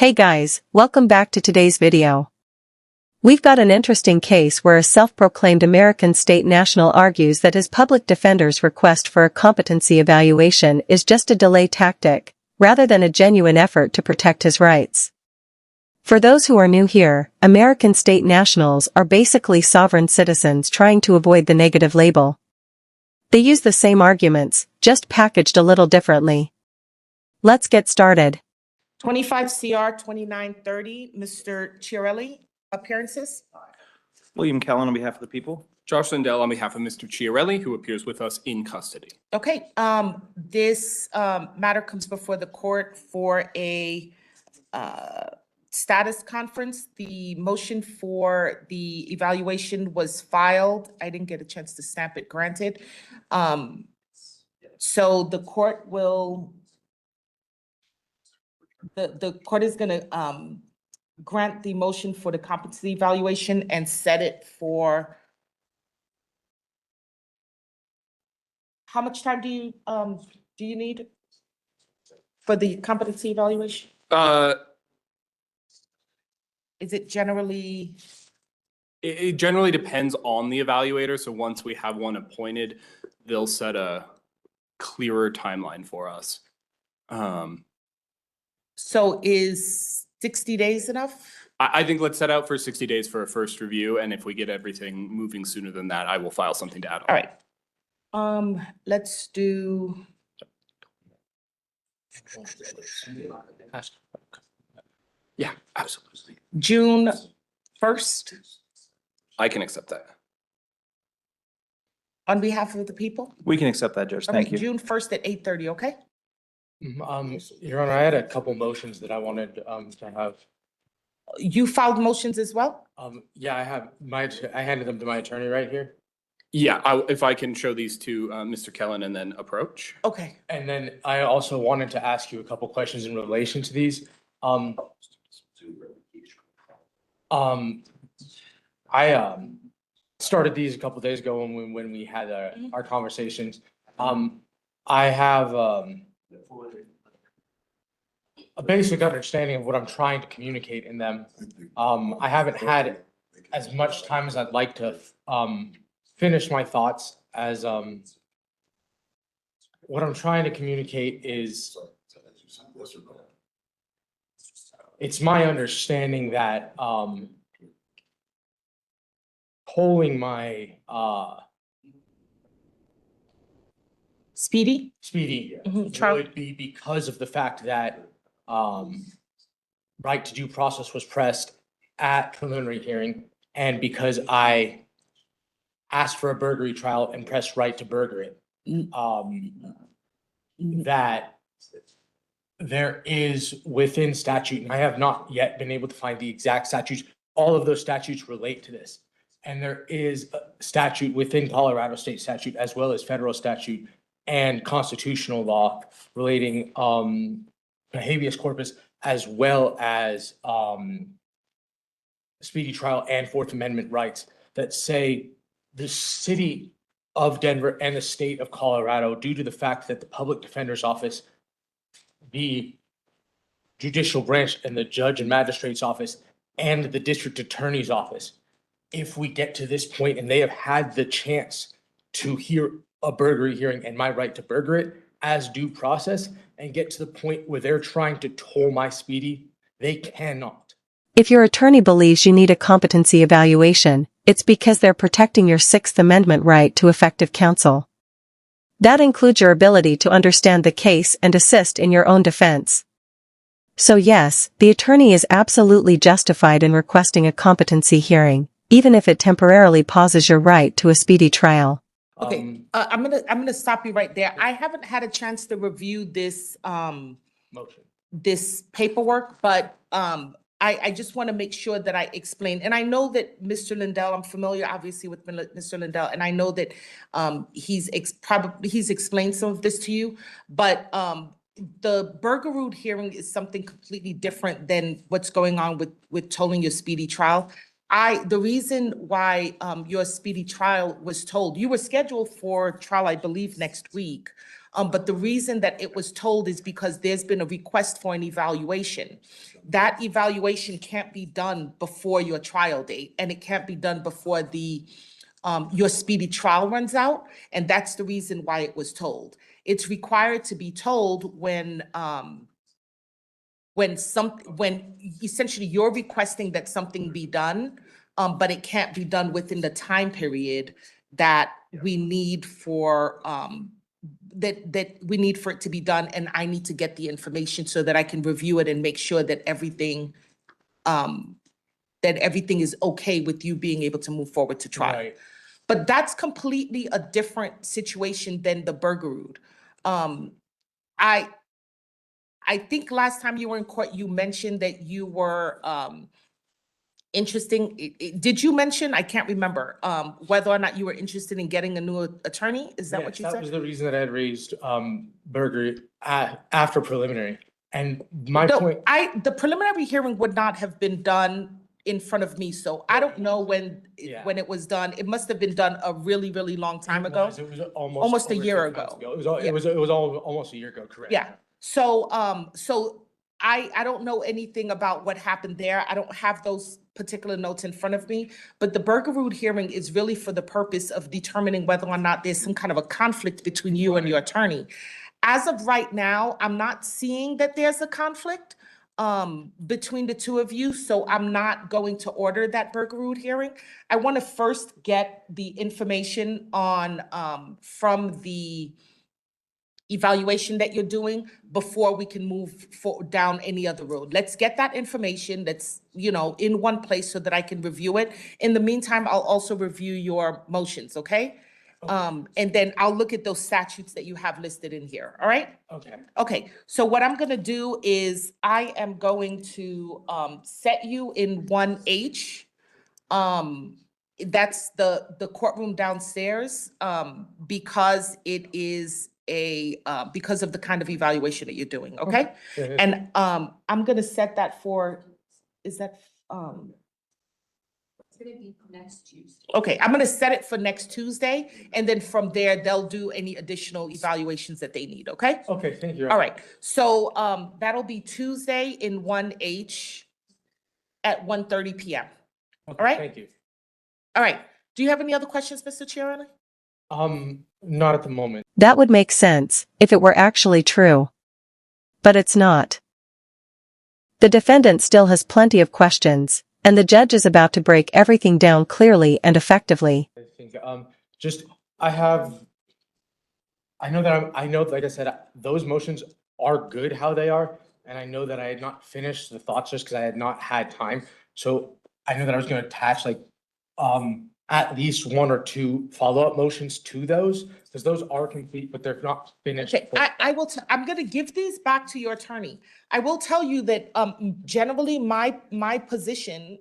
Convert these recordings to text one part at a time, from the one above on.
Hey guys, welcome back to today's video. We've got an interesting case where a self-proclaimed American state national argues that his public defender's request for a competency evaluation is just a delay tactic, rather than a genuine effort to protect his rights. For those who are new here, American state nationals are basically sovereign citizens trying to avoid the negative label. They use the same arguments, just packaged a little differently. Let's get started. 25 CR 2930, Mr. Chiarelli, appearances. William Callan on behalf of the people. Josh Lindell on behalf of Mr. Chiarelli, who appears with us in custody. Okay, this matter comes before the court for a status conference. The motion for the evaluation was filed. I didn't get a chance to stamp it, granted. So the court will, the court is gonna grant the motion for the competency evaluation and set it for, how much time do you need for the competency evaluation? Is it generally? It generally depends on the evaluator. So once we have one appointed, they'll set a clearer timeline for us. So is 60 days enough? I think let's set out for 60 days for a first review. And if we get everything moving sooner than that, I will file something to add on. All right. Let's do. Yeah, absolutely. June 1st I can accept that. on behalf of the people? We can accept that, Judge. All Thank right, you. June 1st at 8:30, okay? Your Honor, I had a couple motions that I wanted to have. You filed motions as well? Yeah, I handed them to my attorney right here. Yeah, if I can show these to Mr. Kellen and then approach. Okay. And then I also wanted to ask you a couple questions in relation to these. I started these a couple days ago when we had our conversations. I have a basic understanding of what I'm trying to communicate in them. I haven't had as much time as I'd like to finish my thoughts, as what I'm trying to communicate is, it's my understanding that polling my Speedy? trial would be because of the fact that right to due process was pressed at preliminary hearing, and because I asked for a burglary trial and pressed right to burger it. That there is within statute, and I have not yet been able to find the exact statutes, all of those statutes relate to this. And there is a statute within Colorado state statute, as well as federal statute and constitutional law relating habeas corpus, as well as speedy trial and Fourth Amendment rights, that say the city of Denver and the state of Colorado, due to the fact that the public defender's office, the judicial branch, and the judge and magistrate's office, and the district attorney's office, if we get to this point and they have had the chance to hear a burglary hearing and my right to burger it as due process, and get to the point where they're trying to toll my speedy, they cannot. If your attorney believes you need a competency evaluation, it's because they're protecting your Sixth Amendment right to effective counsel. That includes your ability to understand the case and assist in your own defense. So yes, the attorney is absolutely justified in requesting a competency hearing, even if it temporarily pauses your right to a speedy trial. Okay, I'm gonna stop you right there. I haven't had a chance to review this Motion. this paperwork, but I just want to make sure that I explain. And I know that Mr. Lindell, I'm familiar obviously with Mr. Lindell, and I know that he's explained some of this to you, but the burglary hearing is something completely different than what's going on with tolling your speedy trial. The reason why your speedy trial was told, you were scheduled for trial, I believe, next week. But the reason that it was told is because there's been a request for an evaluation. That evaluation can't be done before your trial date, and it can't be done before your speedy trial runs out, and that's the reason why it was told. It's required to be told when essentially you're requesting that something be done, but it can't be done within the time period that we need for, that we need for it to be done, and I need to get the information so that I can review it and make sure that everything is okay with you being able to move forward to trial. Right. But that's completely a different situation than the burglary. I think last time you were in court, you mentioned that you were did you mention, I can't remember, whether or not you were interested in getting a new attorney? Is that what Yes, you that said? was the reason that I had raised burglary after preliminary. And my No, point, the preliminary hearing would not have been done in front of me, so I don't know when Yeah. it was done. It must have been done a really, really long time ago. it was Almost a over year 6 months ago. It was, Yeah. it was almost a year ago, correct? Yeah, so, I don't know anything about what happened there. I don't have those particular notes in front of me, but the burglary hearing is really for the purpose of determining whether or not there's some kind of a conflict between you and your attorney. As of right now, I'm not seeing that there's a conflict between the two of you, so I'm not going to order that burglary hearing. I want to first get the information on from the evaluation that you're doing before we can move down any other road. Let's get that information that's, in one place so that I can review it. In the meantime, I'll also review your motions, okay? And then I'll look at those statutes that you have listed in here, all right? Okay. Okay, so what I'm gonna do is I am going to set you in 1H. That's the courtroom downstairs, because it is because of the kind of evaluation that you're doing, okay? Yeah, And I'm gonna set that for, is that It's gonna be next Tuesday. okay, I'm gonna set it for next Tuesday, and then from there, they'll do any additional evaluations that they need, okay? Okay, thank you. All right, so that'll be Tuesday in 1H at 1:30 PM. Okay, all right? Thank you. All right, do you have any other questions, Mr. Chiarelli? Not at the moment. That would make sense if it were actually true. But it's not. The defendant still has plenty of questions, and the judge is about to break everything down clearly and effectively. I think, I know, like I said, those motions are good how they are. And I know that I had not finished the thoughts just because I had not had time. So I know that I was gonna attach at least one or two follow-up motions to those, because those are complete, but they're not finished. Okay, I'm gonna give these back to your attorney. I will tell you that, generally, my position,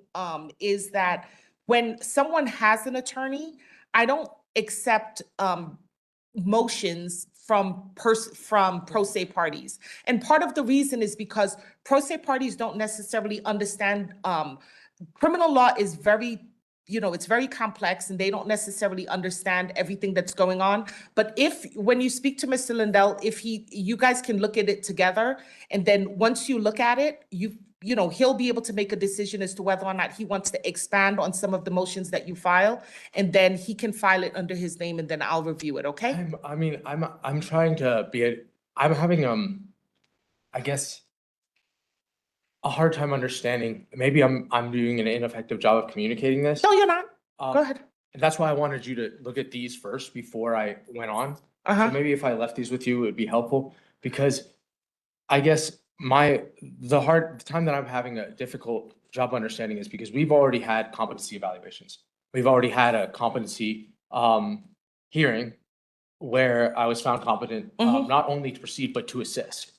is that when someone has an attorney, I don't accept, motions from pro se parties. And part of the reason is because pro se parties don't necessarily understand, criminal law is very, it's very complex, and they don't necessarily understand everything that's going on. But when you speak to Mr. Lindell, you guys can look at it together, and then once you look at it, he'll be able to make a decision as to whether or not he wants to expand on some of the motions that you file, and then he can file it under his name, and then I'll review it, okay? I'm trying to I'm having, I guess, a hard time understanding. Maybe I'm doing an ineffective job of communicating this. No, you're not. Um, Go ahead. And that's why I wanted you to look at these first before I went on. So Uh-huh. maybe if I left these with you, it would be helpful, because I guess the time that I'm having a difficult job understanding is because we've already had competency evaluations. We've already had a competency hearing where I was found competent, Mhm. not only to proceed, but to assist.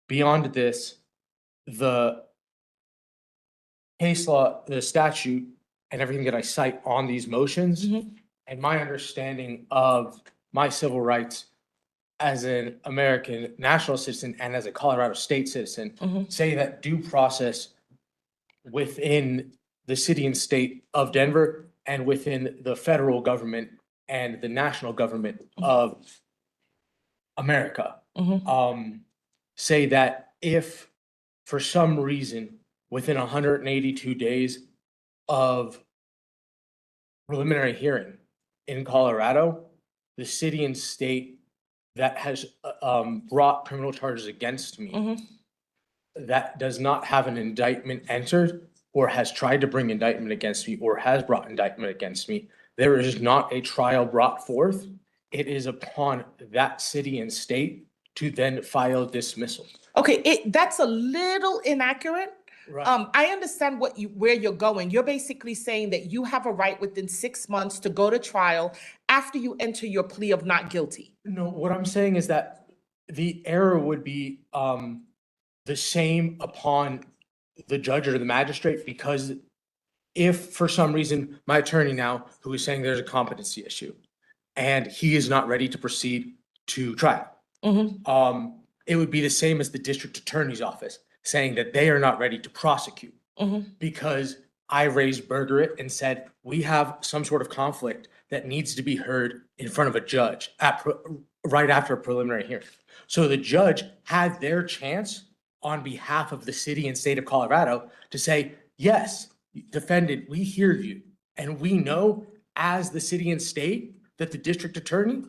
Beyond this, the case law, the statute, and everything that I cite on these motions, Mhm. and my understanding of my civil rights as an American national citizen and as a Colorado state citizen, Mhm. say that due process within the city and state of Denver and within the federal government and the national government of America, Mhm. say that if for some reason within 182 days of preliminary hearing in Colorado, the city and state that has brought criminal charges against me Mhm. that does not have an indictment entered or has tried to bring indictment against me or has brought indictment against me, there is not a trial brought forth. It is upon that city and state to then file dismissal. Okay, that's a little inaccurate. Right. I understand where you're going. You're basically saying that you have a right within 6 months to go to trial after you enter your plea of not guilty. No, what I'm saying is that the error would be the same upon the judge or the magistrate, because if for some reason my attorney now, who is saying there's a competency issue, and he is not ready to proceed to trial, it would be the same as the district attorney's office saying that they are not ready to prosecute because I raised Burger it and said, we have some sort of conflict that needs to be heard in front of a judge right after a preliminary hearing. So the judge had their chance on behalf of the city and state of Colorado to say, yes, defendant, we hear you. And we know as the city and state that the district attorney,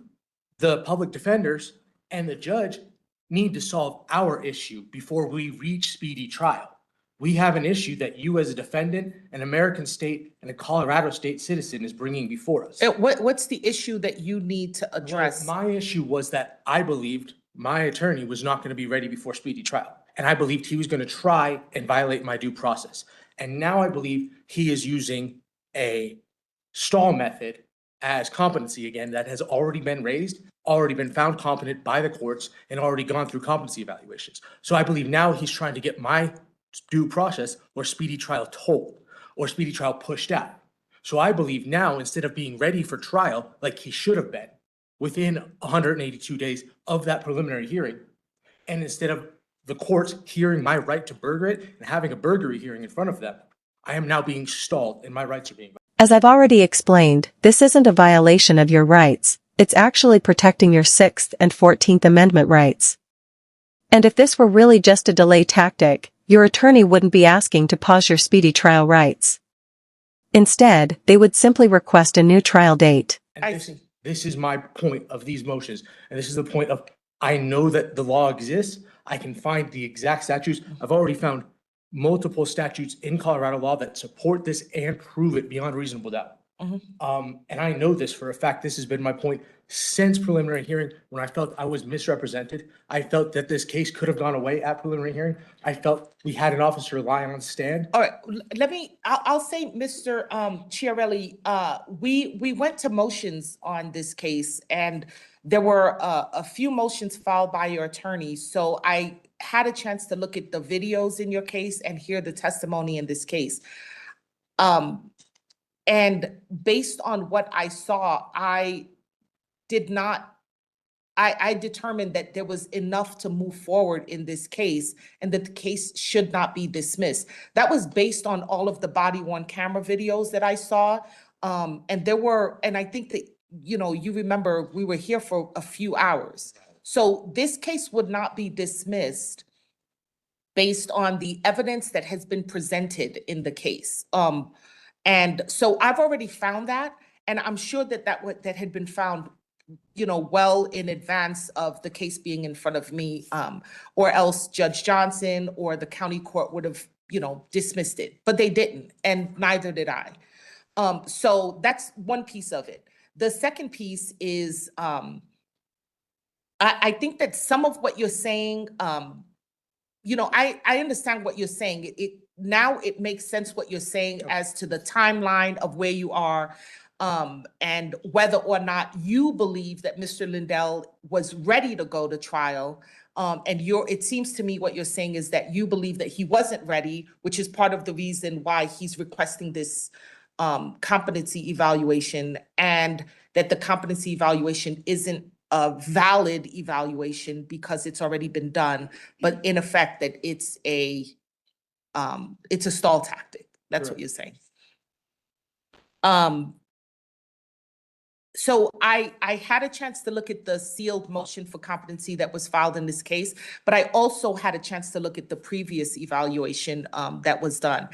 the public defenders, and the judge need to solve our issue before we reach speedy trial. We have an issue that you as a defendant, an American state, and a Colorado state citizen is bringing before us. What's the issue that you need to address? Well, my issue was that I believed my attorney was not going to be ready before speedy trial. And I believed he was going to try and violate my due process. And now I believe he is using a stall method as competency again that has already been raised, already been found competent by the courts, and already gone through competency evaluations. So I believe now he's trying to get my due process or speedy trial told or speedy trial pushed out. So I believe now, instead of being ready for trial like he should have been within 182 days of that preliminary hearing, and instead of the courts hearing my right to burger it and having a burglary hearing in front of them, I am now being stalled and my rights are being violated. As I've already explained, this isn't a violation of your rights, it's actually protecting your 6th and 14th Amendment rights. And if this were really just a delay tactic, your attorney wouldn't be asking to pause your speedy trial rights. Instead, they would simply request a new trial date. And this is my point of these motions. And this is the point of, I know that the law exists. I can find the exact statutes. I've already found multiple statutes in Colorado law that support this and prove it beyond reasonable doubt. And I know this for a fact. This has been my point since preliminary hearing. When I felt I was misrepresented, I felt that this case could have gone away at preliminary hearing. I felt we had an officer lie on stand. All right, I'll say, Mr. Chiarelli, we went to motions on this case, and there were a few motions filed by your attorney. So I had a chance to look at the videos in your case and hear the testimony in this case. And based on what I saw, I determined that there was enough to move forward in this case and that the case should not be dismissed. That was based on all of the body-worn camera videos that I saw. And I think that, you remember we were here for a few hours. So this case would not be dismissed based on the evidence that has been presented in the case. And so I've already found that, and I'm sure that had been found, well in advance of the case being in front of me, or else Judge Johnson or the county court would have, dismissed it, but they didn't, and neither did I. So that's one piece of it. The second piece is, I think that some of what you're saying, I understand what you're saying. Now it makes sense what you're saying as to the timeline of where you are, and whether or not you believe that Mr. Lindell was ready to go to trial. And it seems to me what you're saying is that you believe that he wasn't ready, which is part of the reason why he's requesting this competency evaluation, and that the competency evaluation isn't a valid evaluation because it's already been done, but in effect that it's a stall tactic. That's what you're saying. So I had a chance to look at the sealed motion for competency that was filed in this case, but I also had a chance to look at the previous evaluation that was done.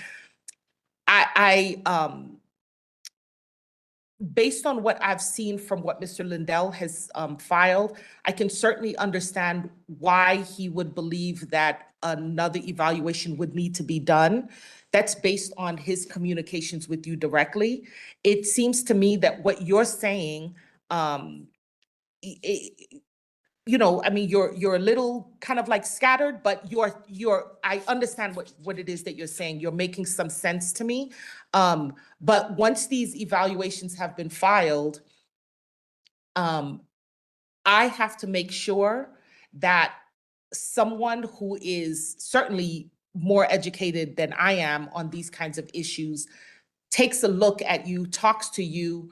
Based on what I've seen from what Mr. Lindell has filed, I can certainly understand why he would believe that another evaluation would need to be done. That's based on his communications with you directly. It seems to me that what you're saying, I mean, you're a little kind of like scattered, but I understand what it is that you're saying. You're making some sense to me. But once these evaluations have been filed, I have to make sure that someone who is certainly more educated than I am on these kinds of issues takes a look at you, talks to you,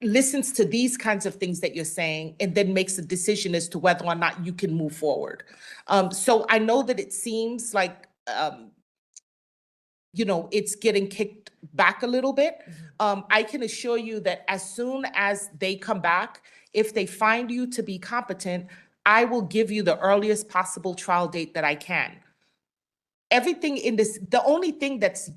listens to these kinds of things that you're saying, and then makes a decision as to whether or not you can move forward. So I know that it seems like, it's getting kicked back a little bit. I can assure you that as soon as they come back, if they find you to be competent, I will give you the earliest possible trial date that I can. Everything in this, the only thing that's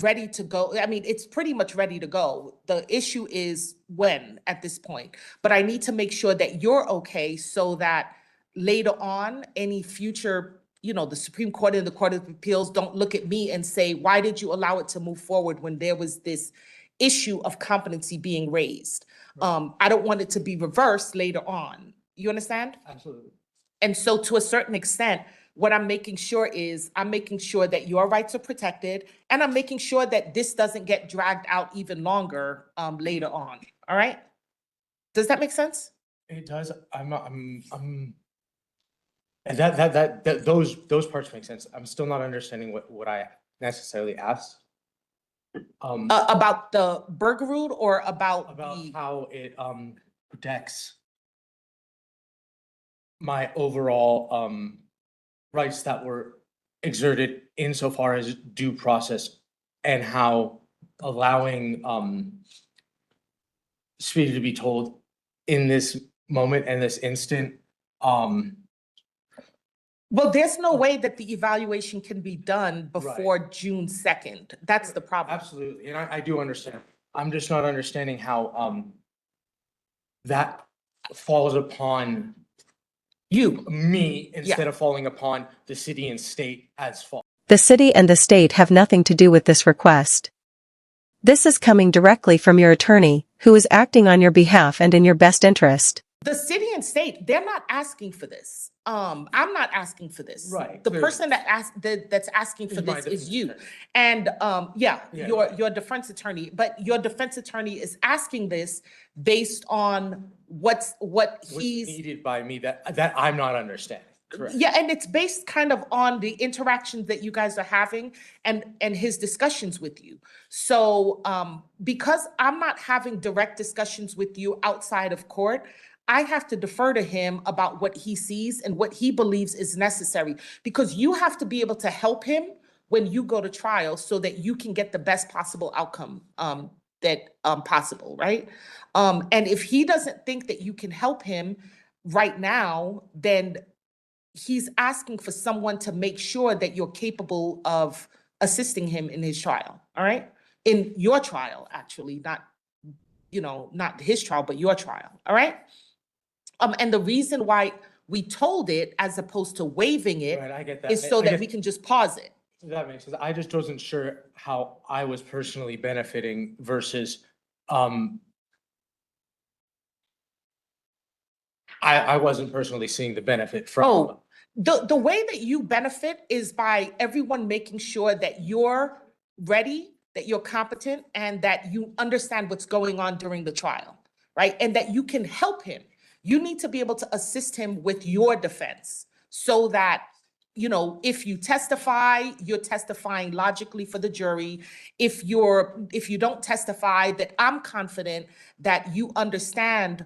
ready to go, I mean, it's pretty much ready to go. The issue is when at this point. But I need to make sure that you're okay so that later on, any future, the Supreme Court and the Court of Appeals don't look at me and say, why did you allow it to move forward when there was this issue of competency being raised? I don't want it to be reversed later on. You understand? Absolutely. And so to a certain extent, what I'm making sure is I'm making sure that your rights are protected, and I'm making sure that this doesn't get dragged out even longer later on. All right? Does that make sense? It does. And that those parts make sense. I'm still not understanding what I necessarily asked. About the burger rule or about the, how it protects my overall rights that were exerted insofar as due process, and how allowing Speedy to be told in this moment and this instant. well, there's no way that the evaluation can be done before June 2nd. That's the problem. Absolutely, and I do understand. I'm just not understanding how that falls upon me instead of falling upon the city and state as fault. The city and the state have nothing to do with this request. This is coming directly from your attorney, who is acting on your behalf and in your best interest. The city and state, they're not asking for this. I'm not asking for this. Right, The clearly. person that's asking for Is my this is defense you. attorney. And Yeah. your defense attorney, but your defense attorney is asking this based on what What's he's. needed by me that I'm not understanding. Correct. Yeah, and it's based kind of on the interactions that you guys are having and his discussions with you. So because I'm not having direct discussions with you outside of court, I have to defer to him about what he sees and what he believes is necessary, because you have to be able to help him when you go to trial so that you can get the best possible outcome possible, right? And if he doesn't think that you can help him right now, then he's asking for someone to make sure that you're capable of assisting him in his trial, all right? In your trial, actually, not his trial, but your trial, all right? And the reason why we told it as opposed to waiving it Right, I get that. is so I that guess we can just pause it. that makes sense. I just wasn't sure how I was personally benefiting versus I wasn't personally seeing the benefit from. Oh, the way that you benefit is by everyone making sure that you're ready, that you're competent, and that you understand what's going on during the trial, right? And that you can help him. You need to be able to assist him with your defense so that, if you testify, you're testifying logically for the jury. If you don't testify, that I'm confident that you understand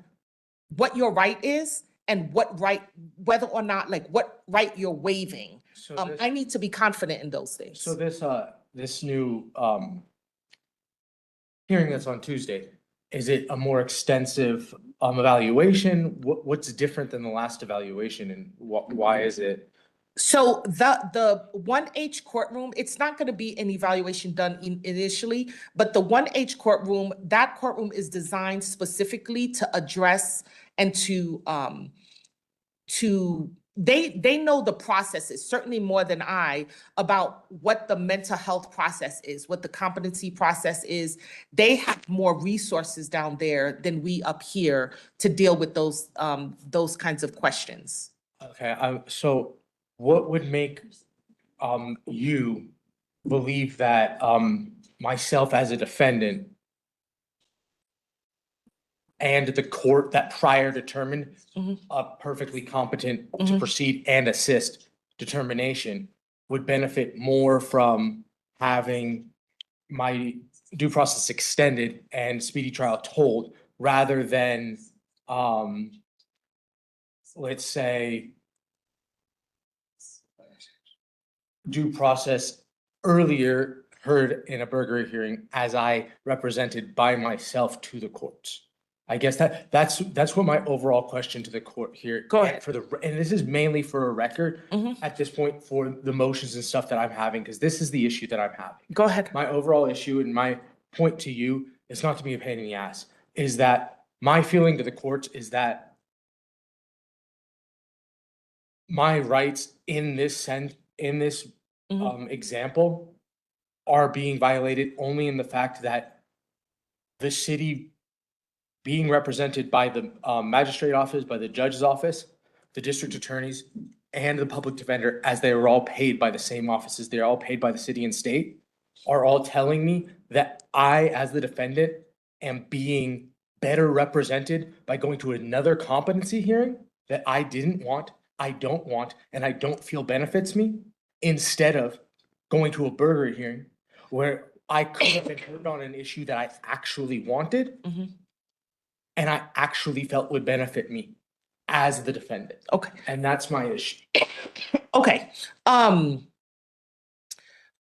what your right is and whether or not, like, what right you're waiving. So I need to be confident in those things. So this new hearing that's on Tuesday, is it a more extensive evaluation? What's different than the last evaluation and why is it? So the 1H courtroom, it's not going to be an evaluation done initially, but the 1H courtroom, that courtroom is designed specifically to address and they know the processes, certainly more than I, about what the mental health process is, what the competency process is. They have more resources down there than we up here to deal with those kinds of questions. Okay, so what would make you believe that myself as a defendant and the court that prior determined a perfectly competent to proceed and assist determination would benefit more from having my due process extended and speedy trial told rather than let's say due process earlier heard in a burglary hearing as I represented by myself to the courts. I guess that's what my overall question to the court here. Go ahead. And this is mainly for a record at this point for the motions and stuff that I'm having, because this is the issue that I'm having. Go ahead. My overall issue and my point to you is not to be a pain in the ass, is that my feeling to the courts is that my rights in this example are being violated only in the fact that the city being represented by the magistrate office, by the judge's office, the district attorneys, and the public defender, as they were all paid by the same offices, they're all paid by the city and state, are all telling me that I, as the defendant, am being better represented by going to another competency hearing that I didn't want, I don't want, and I don't feel benefits me, instead of going to a burglary hearing where I could have been heard on an issue that I actually wanted and I actually felt would benefit me as the defendant. Okay. And that's my issue. Okay.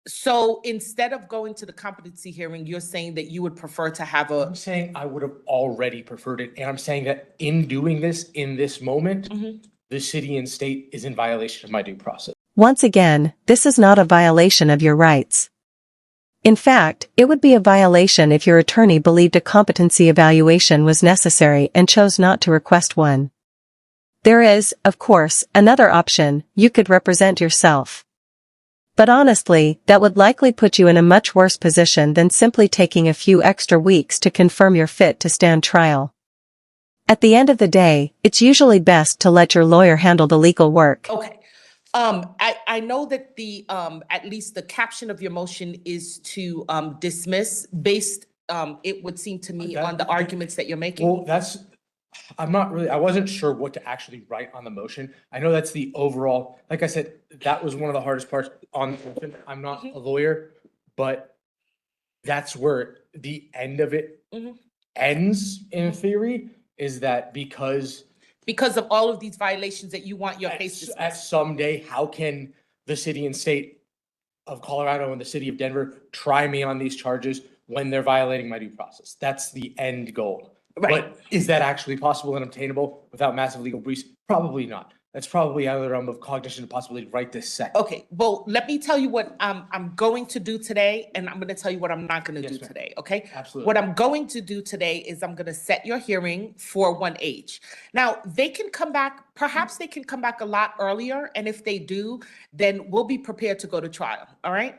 So instead of going to the competency hearing, you're saying that you would prefer to have I'm saying I would have already preferred it. And I'm saying that in doing this, in this moment, the city and state is in violation of my due process. Once again, this is not a violation of your rights. In fact, it would be a violation if your attorney believed a competency evaluation was necessary and chose not to request one. There is, of course, another option: you could represent yourself. But honestly, that would likely put you in a much worse position than simply taking a few extra weeks to confirm you're fit to stand trial. At the end of the day, it's usually best to let your lawyer handle the legal work. Okay. I know that at least the caption of your motion is to dismiss based, it would seem to me, on the arguments that you're making. Well, I wasn't sure what to actually write on the motion. I know that's the overall, like I said, that was one of the hardest parts on the motion. I'm not a lawyer, but that's where the end of it ends in theory, is that because of all of these violations that you want your case dismissed. at someday, how can the city and state of Colorado and the city of Denver try me on these charges when they're violating my due process? That's the end goal. Right. But is that actually possible and obtainable without massive legal breach? Probably not. That's probably out of the realm of cognition and possibility right this second. Okay, well, let me tell you what I'm going to do today, and I'm going to tell you what I'm not going to do today, okay? Absolutely. What I'm going to do today is I'm going to set your hearing for 1H. Now, they can come back, perhaps they can come back a lot earlier, and if they do, then we'll be prepared to go to trial, all right?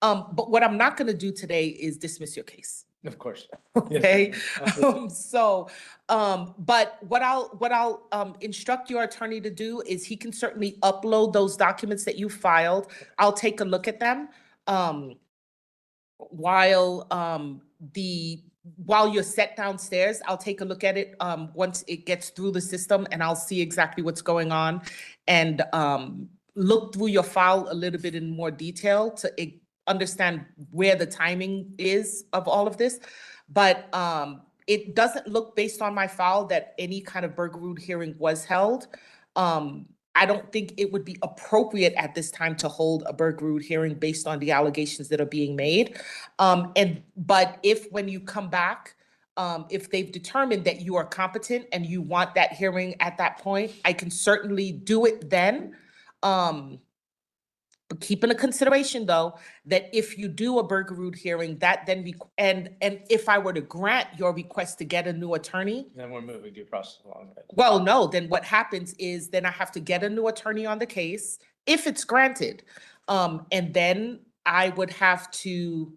But what I'm not going to do today is dismiss your case. Of course. Okay. Yes, But what I'll instruct your attorney to do is he can certainly upload those documents that you filed. I'll take a look at them while you're set downstairs. I'll take a look at it once it gets through the system, and I'll see exactly what's going on and look through your file a little bit in more detail to understand where the timing is of all of this. But it doesn't look, based on my file, that any kind of burglary hearing was held. I don't think it would be appropriate at this time to hold a burglary hearing based on the allegations that are being made. But if when you come back, if they've determined that you are competent and you want that hearing at that point, I can certainly do it then. But keep in consideration, though, that if you do a Burgerud hearing, that then and if I were to grant your request to get a new attorney, Then we're moving due process along. well, no, then what happens is then I have to get a new attorney on the case if it's granted. And then I would have to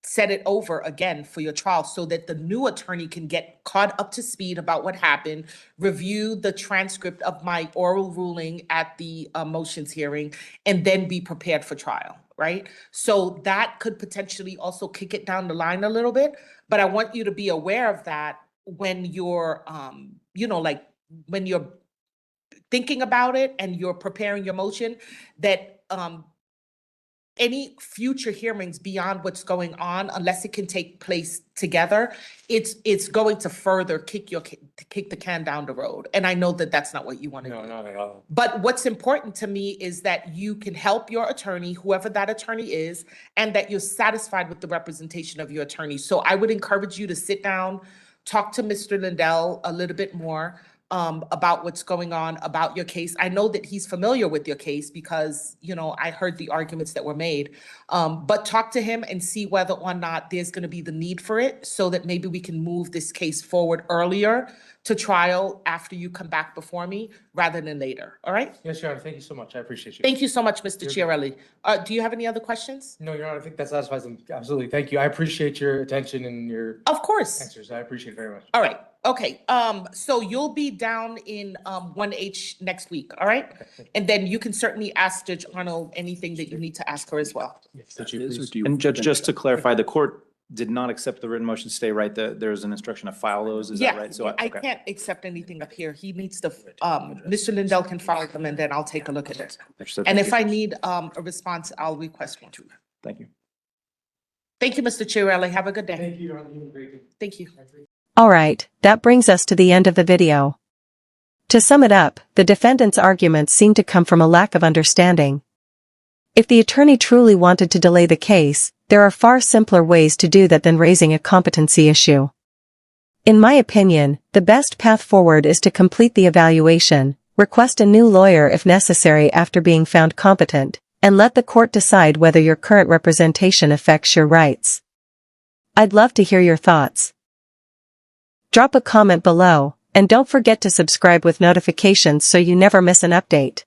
set it over again for your trial so that the new attorney can get caught up to speed about what happened, review the transcript of my oral ruling at the motions hearing, and then be prepared for trial, right? So that could potentially also kick it down the line a little bit, but I want you to be aware of that when you're, like when you're thinking about it and you're preparing your motion, that any future hearings beyond what's going on, unless it can take place together, it's going to further kick the can down the road. And I know that that's not what you want to do. No, not at all. But what's important to me is that you can help your attorney, whoever that attorney is, and that you're satisfied with the representation of your attorney. So I would encourage you to sit down, talk to Mr. Lindell a little bit more about what's going on about your case. I know that he's familiar with your case because, I heard the arguments that were made. But talk to him and see whether or not there's going to be the need for it so that maybe we can move this case forward earlier to trial after you come back before me rather than later. All right? Yes, Your Honor, thank you so much. I appreciate you. Thank you so much, Mr. You're Chiarelli. Do you have any other questions? No, Your Honor, I think that satisfies them. Absolutely. Thank you. I appreciate your attention and your Of course. answers. I appreciate it very much. All right. Okay. So you'll be down in 1H next week. All right. And then you can certainly ask Judge Arnold anything that you need to ask her as well. Would you please? And Judge, just to clarify, the court did not accept the written motion to stay, right? There's an instruction to file those, is that Yeah, right? So I okay. can't accept anything up here. He needs to, Mr. Lindell can file them and then I'll take a look at it. Understood. And Thank if you. I need a response, I'll request one. Thank you. Thank you, Mr. Chiarelli. Have a good day. Thank you, Your Honor. You have a great day. Thank you. Alright, that brings us to the end of the video. To sum it up, the defendant's arguments seem to come from a lack of understanding. If the attorney truly wanted to delay the case, there are far simpler ways to do that than raising a competency issue. In my opinion, the best path forward is to complete the evaluation, request a new lawyer if necessary after being found competent, and let the court decide whether your current representation affects your rights. I'd love to hear your thoughts. Drop a comment below, and don't forget to subscribe with notifications so you never miss an update.